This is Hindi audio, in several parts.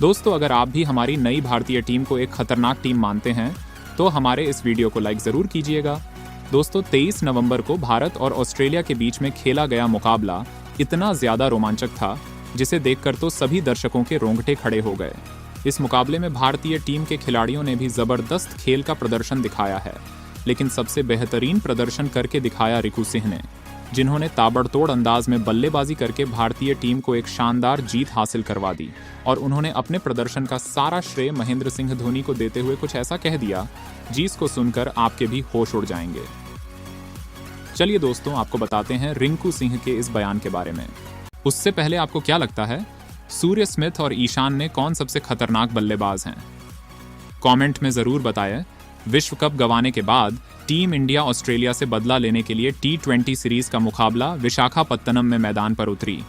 दोस्तों, अगर आप भी हमारी नई भारतीय टीम को एक खतरनाक टीम मानते हैं तो हमारे इस वीडियो को लाइक जरूर कीजिएगा। दोस्तों, 23 नवंबर को भारत और ऑस्ट्रेलिया के बीच में खेला गया मुकाबला इतना ज्यादा रोमांचक था जिसे देखकर तो सभी दर्शकों के रोंगटे खड़े हो गए। इस मुकाबले में भारतीय टीम के खिलाड़ियों ने भी जबरदस्त खेल का प्रदर्शन दिखाया है, लेकिन सबसे बेहतरीन प्रदर्शन करके दिखाया रिकू सिंह ने, जिन्होंने ताबड़तोड़ अंदाज में बल्लेबाजी करके भारतीय टीम को एक शानदार जीत हासिल करवा दी। और उन्होंने अपने प्रदर्शन का सारा श्रेय महेंद्र सिंह धोनी को देते हुए कुछ ऐसा कह दिया जिसको सुनकर आपके भी होश उड़ जाएंगे। चलिए दोस्तों, आपको बताते हैं रिंकू सिंह के इस बयान के बारे में। उससे पहले आपको क्या लगता है, सूर्य स्मिथ और ईशान ने कौन सबसे खतरनाक बल्लेबाज हैं? कमेंट में जरूर बताएं। विश्व कप गंवाने के बाद टीम इंडिया ऑस्ट्रेलिया से बदला लेने के लिए T20 सीरीज का मुकाबला विशाखापत्तनम में मैदान पर उतरी।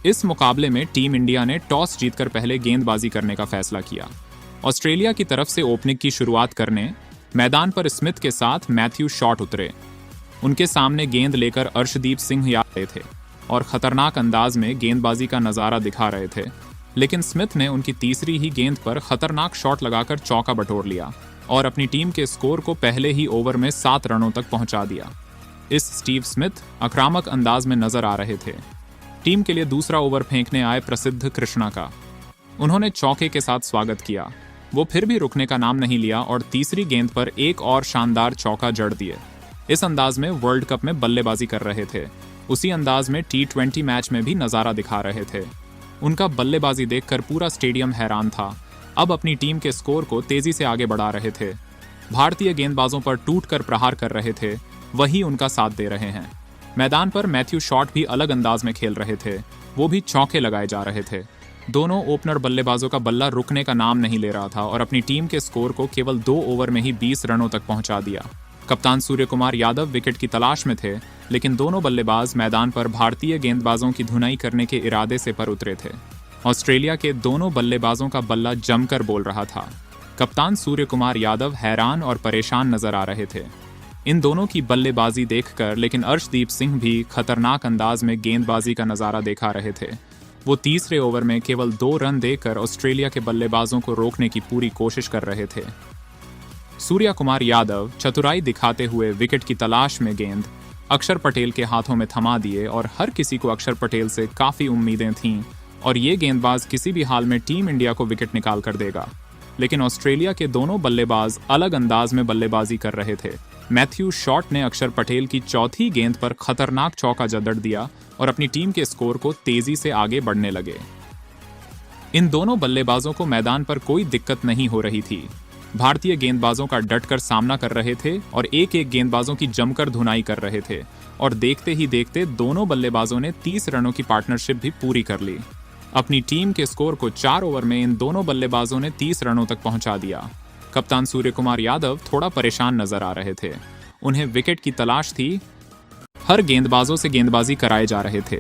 इस मुकाबले में टीम इंडिया ने टॉस जीतकर पहले गेंदबाजी करने का फैसला किया। ऑस्ट्रेलिया की तरफ से ओपनिंग की शुरुआत करने मैदान पर स्मिथ के साथ मैथ्यू शॉट उतरे। उनके सामने गेंद लेकर अर्शदीप सिंह आ रहे थे और खतरनाक अंदाज में गेंदबाजी का नजारा दिखा रहे थे, लेकिन स्मिथ ने उनकी तीसरी ही गेंद पर खतरनाक शॉट लगाकर चौका बटोर लिया और अपनी टीम के स्कोर को पहले ही ओवर में 7 रनों तक पहुंचा दिया। इस स्टीव स्मिथ आक्रामक अंदाज में नजर आ रहे थे। टीम के लिए दूसरा ओवर फेंकने आए प्रसिद्ध कृष्णा का। उन्होंने चौके के साथ स्वागत किया। वो फिर भी रुकने का नाम नहीं लिया और तीसरी गेंद पर एक और शानदार चौका जड़ दिए। इस अंदाज में वर्ल्ड कप में बल्लेबाजी कर रहे थे। उसी अंदाज में T20 मैच में भी नजारा दिखा रहे थे। उनका बल्लेबाजी देखकर पूरा स्टेडियम हैरान था। अब अपनी टीम के स्कोर को तेजी से आगे बढ़ा रहे थे। भारतीय गेंदबाजों पर टूटकर प्रहार कर रहे थे, वही उनका साथ दे रहे हैं। मैदान पर मैथ्यू शॉट भी अलग अंदाज में खेल रहे थे। वो भी चौके लगाए जा रहे थे। दोनों ओपनर बल्लेबाजों का बल्ला रुकने का नाम नहीं ले रहा था और अपनी टीम के स्कोर को केवल 2 ओवर में ही 20 रनों तक पहुंचा दिया। कप्तान सूर्य कुमार यादव विकेट की तलाश में थे, लेकिन दोनों बल्लेबाज मैदान पर भारतीय गेंदबाजों की धुनाई करने के इरादे से पर उतरे थे। ऑस्ट्रेलिया के दोनों बल्लेबाजों का बल्ला जमकर बोल रहा था। कप्तान सूर्य कुमार यादव हैरान और परेशान नजर आ रहे थे इन दोनों की बल्लेबाजी देखकर, लेकिन अर्शदीप सिंह भी खतरनाक अंदाज में गेंदबाजी का नजारा दिखा रहे थे। वो तीसरे ओवर में केवल 2 रन देकर ऑस्ट्रेलिया के बल्लेबाजों को रोकने की पूरी कोशिश कर रहे थे। सूर्य कुमार यादव चतुराई दिखाते हुए विकेट की तलाश में गेंद अक्षर पटेल के हाथों में थमा दिए और हर किसी को अक्षर पटेल से काफी उम्मीदें थीं और ये गेंदबाज किसी भी हाल में टीम इंडिया को विकेट निकाल कर देगा। लेकिन ऑस्ट्रेलिया के दोनों बल्लेबाज अलग अंदाज में बल्लेबाजी कर रहे थे। मैथ्यू शॉट ने अक्षर पटेल की चौथी गेंद पर खतरनाक चौका जड़ दिया और अपनी टीम के स्कोर को तेजी से आगे बढ़ने लगे। इन दोनों बल्लेबाजों को मैदान पर कोई दिक्कत नहीं हो रही थी। भारतीय गेंदबाजों का डटकर सामना कर रहे थे और एक एक गेंदबाजों की जमकर धुनाई कर रहे थे और देखते ही देखते दोनों बल्लेबाजों ने 30 रनों की पार्टनरशिप भी पूरी कर ली। अपनी टीम के स्कोर को 4 ओवर में इन दोनों बल्लेबाजों ने 30 रनों तक पहुंचा दिया। कप्तान सूर्य कुमार यादव थोड़ा परेशान नजर आ रहे थे। उन्हें विकेट की तलाश थी। हर गेंदबाजों से गेंदबाजी कराए जा रहे थे।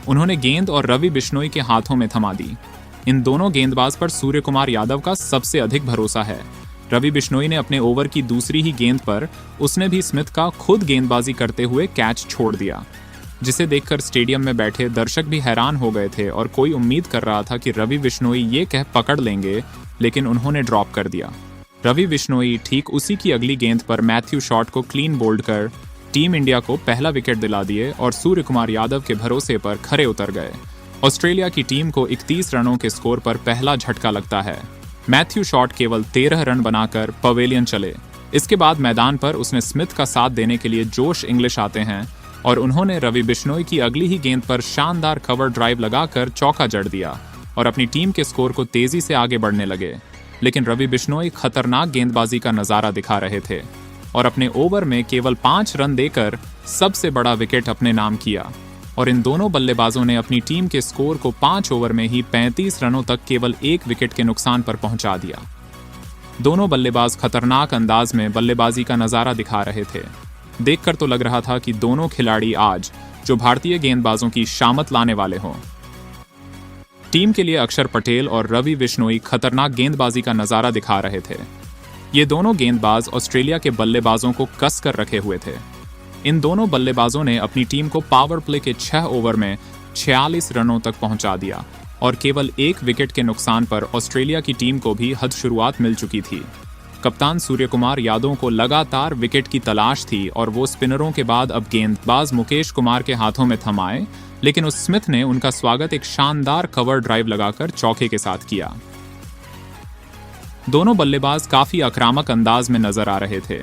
उन्होंने गेंद और रवि बिश्नोई के हाथों में थमा दी। इन दोनों गेंदबाज पर सूर्य कुमार यादव का सबसे अधिक भरोसा है। रवि बिश्नोई ने अपने ओवर की दूसरी ही गेंद पर उसने भी स्मिथ का खुद गेंदबाजी करते हुए कैच छोड़ दिया, जिसे देखकर स्टेडियम में बैठे दर्शक भी हैरान हो गए थे और कोई उम्मीद कर रहा था कि रवि बिश्नोई ये कह पकड़ लेंगे, लेकिन उन्होंने ड्रॉप कर दिया। रवि बिश्नोई ठीक उसी की अगली गेंद पर मैथ्यू शॉट को क्लीन बोल्ड कर टीम इंडिया को पहला विकेट दिला दिए और सूर्य कुमार यादव के भरोसे पर खरे उतर गए। ऑस्ट्रेलिया की टीम को 31 रनों के स्कोर पर पहला झटका लगता है। मैथ्यू शॉट केवल 13 रन बनाकर पवेलियन चले। इसके बाद मैदान पर उसने स्मिथ का साथ देने के लिए जोश इंग्लिश आते हैं और उन्होंने रवि बिश्नोई की अगली ही गेंद पर शानदार कवर ड्राइव लगाकर चौका जड़ दिया और अपनी टीम के स्कोर को तेजी से आगे बढ़ने लगे। लेकिन रवि बिश्नोई खतरनाक गेंदबाजी का नजारा दिखा रहे थे और अपने ओवर में केवल 5 रन देकर सबसे बड़ा विकेट अपने नाम किया और इन दोनों बल्लेबाजों ने अपनी टीम के स्कोर को 5 ओवर में ही 35 रनों तक केवल 1 विकेट के नुकसान पर पहुंचा दिया। दोनों बल्लेबाज खतरनाक अंदाज में बल्लेबाजी का नजारा दिखा रहे थे। देखकर तो लग रहा था कि दोनों खिलाड़ी आज जो भारतीय गेंदबाजों की शामत लाने वाले हों। टीम के लिए अक्षर पटेल और रवि बिश्नोई खतरनाक गेंदबाजी का नजारा दिखा रहे थे। ये दोनों गेंदबाज ऑस्ट्रेलिया के बल्लेबाजों को कस कर रखे हुए थे। इन दोनों बल्लेबाजों ने अपनी टीम को पावर प्ले के 6 ओवर में 46 रनों तक पहुंचा दिया और केवल 1 विकेट के नुकसान पर ऑस्ट्रेलिया की टीम को भी हद शुरुआत मिल चुकी थी। कप्तान सूर्यकुमार यादव को लगातार विकेट की तलाश थी और वो स्पिनरों के बाद अब गेंदबाज मुकेश कुमार के हाथों में थमाए, लेकिन उस स्मिथ ने उनका स्वागत एक शानदार कवर ड्राइव लगाकर चौके के साथ किया। दोनों बल्लेबाज काफी आक्रामक अंदाज में नजर आ रहे थे।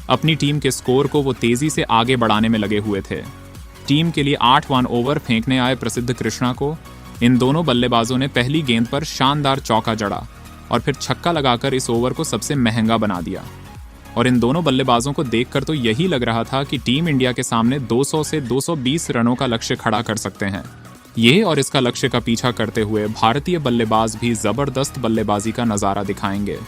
अपनी टीम के स्कोर को वो तेजी से आगे बढ़ाने में लगे हुए थे। टीम के लिए 8 वन ओवर फेंकने आए प्रसिद्ध कृष्णा को इन दोनों बल्लेबाजों ने पहली गेंद पर शानदार चौका जड़ा और फिर छक्का लगाकर इस ओवर को सबसे महंगा बना दिया। और इन दोनों बल्लेबाजों को देखकर तो यही लग रहा था कि टीम इंडिया के सामने 200 से 220 रनों का लक्ष्य खड़ा कर सकते हैं। ये और इसका लक्ष्य का पीछा करते हुए भारतीय बल्लेबाज भी जबरदस्त बल्लेबाजी का नजारा दिखाएंगे।